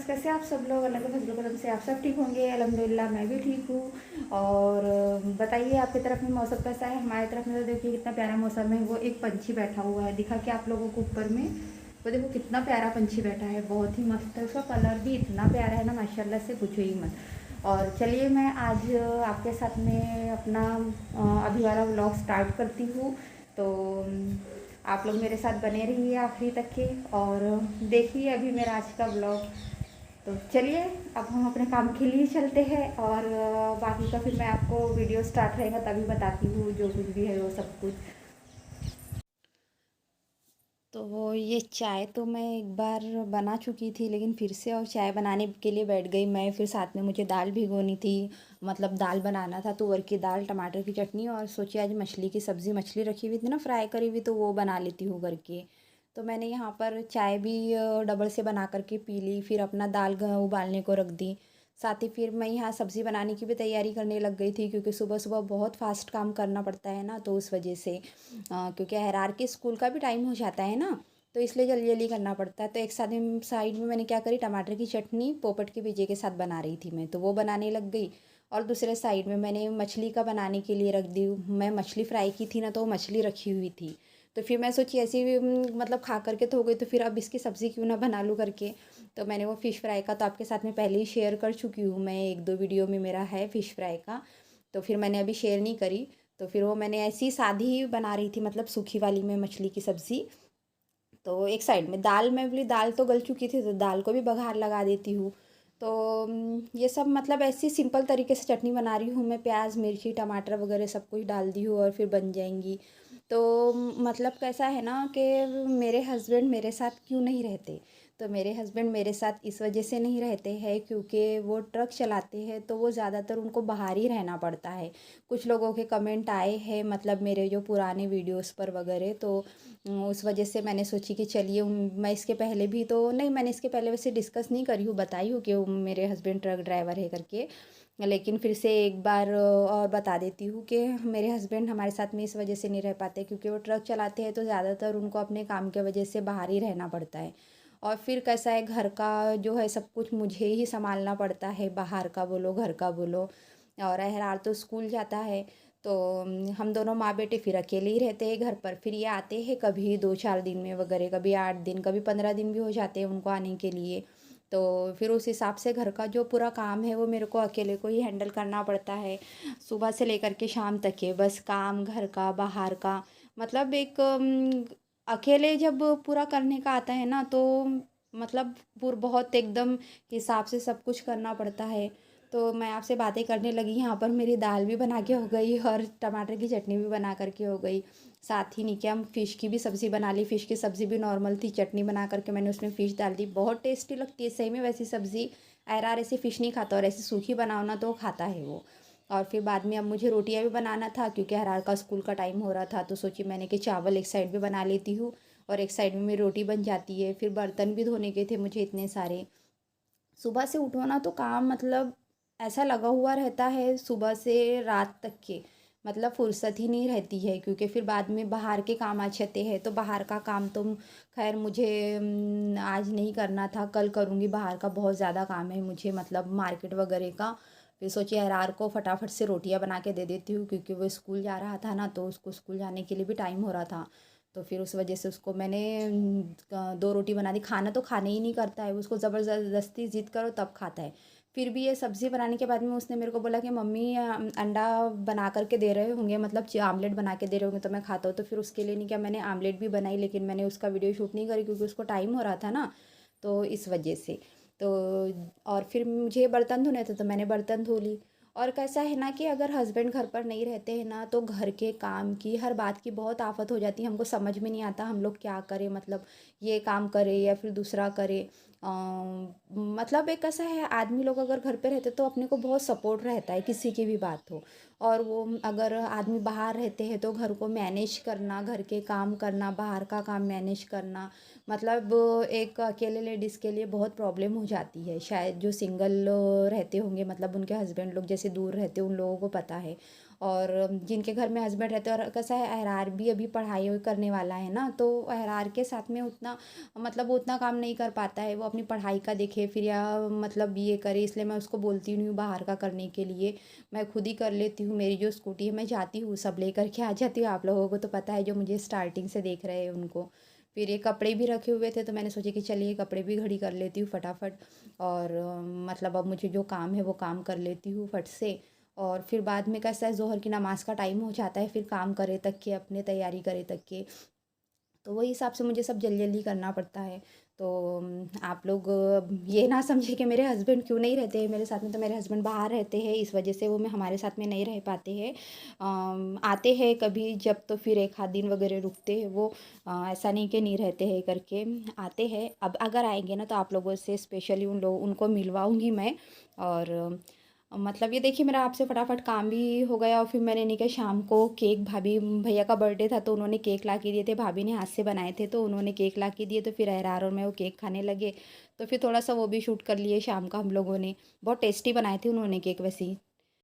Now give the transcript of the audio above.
कैसे आप सब लोग? अल्लाह के फजल करम से आप सब ठीक होंगे। अल्हम्दुलिल्लाह मैं भी ठीक हूँ। और बताइए आपकी तरफ में मौसम कैसा है? हमारी तरफ में तो देखिए कितना प्यारा मौसम है। वो एक पंछी बैठा हुआ है, दिखा के आप लोगों को ऊपर में। वो देखो कितना प्यारा पंछी बैठा है, बहुत ही मस्त है। उसका कलर भी इतना प्यारा है ना, माशाल्लाह से पूछो ही मत। और चलिए मैं आज आपके साथ में अपना अभी वाला व्लॉग स्टार्ट करती हूँ। तो आप लोग मेरे साथ बने रहिए आखिरी तक के और देखिए अभी मेरा आज का ब्लॉग। तो चलिए अब हम अपने काम के लिए चलते हैं और बाकी का फिर मैं आपको वीडियो स्टार्ट रहेगा तभी बताती हूँ, जो कुछ भी है वो सब कुछ। तो वो ये चाय तो मैं एक बार बना चुकी थी, लेकिन फिर से और चाय बनाने के लिए बैठ गई मैं। फिर साथ में मुझे दाल भिगोनी थी, मतलब दाल बनाना था, तुअर की दाल, टमाटर की चटनी, और सोची आज मछली की सब्ज़ी, मछली रखी हुई थी ना फ्राई करी हुई, तो वो बना लेती हूँ करके। तो मैंने यहाँ पर चाय भी डबल से बना करके पी ली, फिर अपना दाल उबालने को रख दी। साथ ही फिर मैं यहाँ सब्ज़ी बनाने की भी तैयारी करने लग गई थी, क्योंकि सुबह सुबह बहुत फास्ट काम करना पड़ता है ना, तो उस वजह से क्योंकि हैरार के स्कूल का भी टाइम हो जाता है ना, तो इसलिए जल्दी जल्दी करना पड़ता है। तो एक साइड में मैंने क्या करी, टमाटर की चटनी पोपट के बीजे के साथ बना रही थी मैं, तो वो बनाने लग गई। और दूसरे साइड में मैंने मछली का बनाने के लिए रख दी। मैं मछली फ्राई की थी ना, तो वो मछली रखी हुई थी। तो फिर मैं सोची ऐसे ही मतलब खा करके तो हो गई, तो फिर अब इसकी सब्ज़ी क्यों ना बना लूँ करके। तो मैंने वो फ़िश फ्राई का तो आपके साथ में पहले ही शेयर कर चुकी हूँ मैं, एक दो वीडियो में मेरा है फ़िश फ्राई का। तो फिर मैंने अभी शेयर नहीं करी। तो फिर वो मैंने ऐसी सादी ही बना रही थी, मतलब सूखी वाली में मछली की सब्ज़ी। तो एक साइड में दाल, मैं बोली दाल तो गल चुकी थी, तो दाल को भी बघार लगा देती हूँ। तो ये सब मतलब ऐसी सिंपल तरीके से चटनी बना रही हूँ मैं, प्याज मिर्ची टमाटर वगैरह सब कुछ डाल दी हूँ और फिर बन जाएंगी। तो मतलब कैसा है ना कि मेरे हस्बैंड मेरे साथ क्यों नहीं रहते। तो मेरे हस्बैंड मेरे साथ इस वजह से नहीं रहते हैं क्योंकि वो ट्रक चलाते हैं, तो वो ज़्यादातर उनको बाहर ही रहना पड़ता है। कुछ लोगों के कमेंट आए हैं, मतलब मेरे जो पुराने वीडियोस पर वगैरह, तो उस वजह से मैंने सोची कि चलिए मैं इसके पहले भी तो नहीं, मैंने इसके पहले वैसे डिस्कस नहीं करी हूँ, बताई हूँ कि वो मेरे हस्बैंड ट्रक ड्राइवर है करके। लेकिन फिर से एक बार और बता देती हूँ कि मेरे हस्बैंड हमारे साथ में इस वजह से नहीं रह पाते क्योंकि वो ट्रक चलाते हैं, तो ज़्यादातर उनको अपने काम के वजह से बाहर ही रहना पड़ता है। और फिर कैसा है, घर का जो है सब कुछ मुझे ही संभालना पड़ता है, बाहर का बोलो घर का बोलो। और अहरार तो स्कूल जाता है, तो हम दोनों माँ बेटे फिर अकेले ही रहते हैं घर पर। फिर ये आते हैं कभी 2-4 दिन में वगैरह, कभी 8 दिन, कभी 15 दिन भी हो जाते हैं उनको आने के लिए। तो फिर उस हिसाब से घर का जो पूरा काम है वो मेरे को अकेले को ही हैंडल करना पड़ता है। सुबह से लेकर के शाम तक के बस काम, घर का बाहर का, मतलब एक अकेले जब पूरा करने का आता है ना, तो मतलब बहुत एकदम हिसाब से सब कुछ करना पड़ता है। तो मैं आपसे बातें करने लगी, यहाँ पर मेरी दाल भी बना के हो गई और टमाटर की चटनी भी बना करके हो गई। साथ ही नहीं क्या, फ़िश की भी सब्ज़ी बना ली। फ़िश की सब्ज़ी भी नॉर्मल थी, चटनी बना करके मैंने उसमें फ़िश डाल दी, बहुत टेस्टी लगती है सही में वैसी सब्ज़ी। अरार ऐसे फ़िश नहीं खाता, और ऐसे सूखी बनाओ ना तो वो खाता है वो। और फिर बाद में अब मुझे रोटियां भी बनाना था, क्योंकि अरार का स्कूल का टाइम हो रहा था, तो सोची मैंने कि चावल एक साइड भी बना लेती हूँ और एक साइड में मेरी रोटी बन जाती है। फिर बर्तन भी धोने के थे मुझे इतने सारे। सुबह से उठो ना तो काम मतलब ऐसा लगा हुआ रहता है सुबह से रात तक के, मतलब फुर्सत ही नहीं रहती है, क्योंकि फिर बाद में बाहर के काम आ जाते हैं। तो बाहर का काम तो खैर मुझे आज नहीं करना था, कल करूँगी। बाहर का बहुत ज़्यादा काम है मुझे, मतलब मार्केट वगैरह का। फिर सोची यार को फटाफट से रोटियां बना के दे देती हूँ, क्योंकि वो स्कूल जा रहा था ना, तो उसको स्कूल जाने के लिए भी टाइम हो रहा था। तो फिर उस वजह से उसको मैंने 2 रोटी बना दी। खाना तो खाने ही नहीं करता है, उसको ज़बरदस्ती ज़िद करो तब खाता है। फिर भी ये सब्ज़ी बनाने के बाद में उसने मेरे को बोला कि मम्मी अंडा बना करके दे रहे होंगे, मतलब आमलेट बना के दे रहे होंगे तो मैं खाता हूँ। तो फिर उसके लिए नहीं क्या, मैंने आमलेट भी बनाई, लेकिन मैंने उसका वीडियो शूट नहीं करी क्योंकि उसको टाइम हो रहा था ना, तो इस वजह से। तो और फिर मुझे बर्तन धोने थे, तो मैंने बर्तन धो ली। और कैसा है ना कि अगर हस्बैंड घर पर नहीं रहते हैं ना, तो घर के काम की हर बात की बहुत आफत हो जाती है। हमको समझ में नहीं आता हम लोग क्या करें, मतलब ये काम करें या फिर दूसरा करें। मतलब एक ऐसा है, आदमी लोग अगर घर पे रहते तो अपने को बहुत सपोर्ट रहता है, किसी की भी बात हो। और वो अगर आदमी बाहर रहते हैं तो घर को मैनेज करना, घर के काम करना, बाहर का काम मैनेज करना, मतलब एक अकेले लेडीज़ के लिए बहुत प्रॉब्लम हो जाती है। शायद जो सिंगल रहते होंगे, मतलब उनके हस्बैंड लोग जैसे दूर रहते हैं, उन लोगों को पता है। और जिनके घर में हस्बैंड रहते हैं, और कैसा है अहरार भी अभी पढ़ाई करने वाला है ना, तो अहरार के साथ में उतना मतलब वो उतना काम नहीं कर पाता है, वो अपनी पढ़ाई का देखे फिर या मतलब ये करे, इसलिए मैं उसको बोलती नहीं हूँ बाहर का करने के लिए। मैं खुद ही कर लेती हूँ, मेरी जो स्कूटी है मैं जाती हूँ, सब लेकर के आ जाती हूँ। आप लोगों को तो पता है जो मुझे स्टार्टिंग से देख रहे हैं उनको। फिर ये कपड़े भी रखे हुए थे तो मैंने सोचा कि चलिए कपड़े भी घड़ी कर लेती हूँ फटाफट, और मतलब अब मुझे जो काम है वो काम कर लेती हूँ फट से। और फिर बाद में कैसा है ज़ोहर की नमाज़ का टाइम हो जाता है, फिर काम करे तक के, अपने तैयारी करे तक के, तो वही हिसाब से मुझे सब जल्दी जल्दी करना पड़ता है। तो आप लोग ये ना समझे कि मेरे हस्बैंड क्यों नहीं रहते हैं मेरे साथ में, तो मेरे हस्बैंड बाहर रहते हैं, इस वजह से वो मैं हमारे साथ में नहीं रह पाते हैं। आते हैं कभी जब, तो फिर एक आध दिन वगैरह रुकते हैं वो। ऐसा नहीं कि नहीं रहते हैं करके, आते हैं। अब अगर आएंगे ना तो आप लोगों से स्पेशली उनको मिलवाऊंगी मैं। और मतलब ये देखिए मेरा आपसे फटाफट काम भी हो गया, और फिर मैंने नहीं कहा शाम को केक, भाभी भैया का बर्थडे था तो उन्होंने केक ला के दिए थे, भाभी ने हाथ से बनाए थे तो उन्होंने केक ला के दिए, तो फिर अहरार और मैं वो केक खाने लगे। तो फिर थोड़ा सा वो भी शूट कर लिए शाम का हम लोगों ने। बहुत टेस्टी बनाए थे उन्होंने केक वैसे ही।